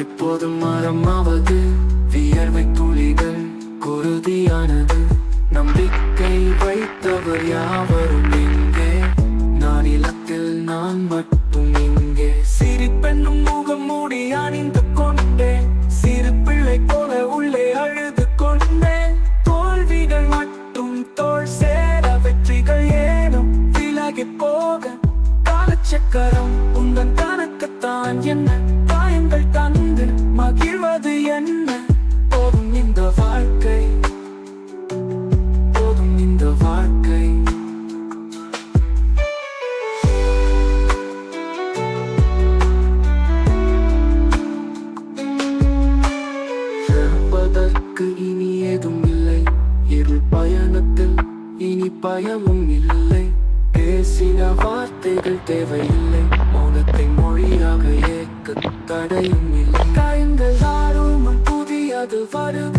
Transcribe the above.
எப்போதும் மரமாவது வியர்வை துளிகள் குருதியானது. நம்பிக்கை வைத்தவர் யாவரும் இங்கே, நான் இல்லத்தில் நான் மட்டும் இங்கே. சிரிப்பென்னும் முகம் மூடி அணிந்து கொண்டேன், சிறு பிள்ளை போல உள்ளே அழுது கொண்டேன். தோல்விகள் மட்டும் தோள் சேர, வெற்றிகள் ஏனும் விலகி போக. காலச்சக்கரம் உந்தன் கணக்குத்தான் என்ன, காயங்கள் தந்து மகிழ்வது என்ன. போதும் இந்த வாழ்க்கை, போதும் இந்த வாழ்க்கை. இழப்பதற்கு இனி ஏதும் இல்லை, இருள் பயணத்தில் இனி பயமும் இல்லை. பேசின வார்த்தைகள் தேவையில்லை, மௌனத்தை மொழியாக ஏற்க தடையும் இல்லை. காயங்கள் ஆறும் புதியது வருது.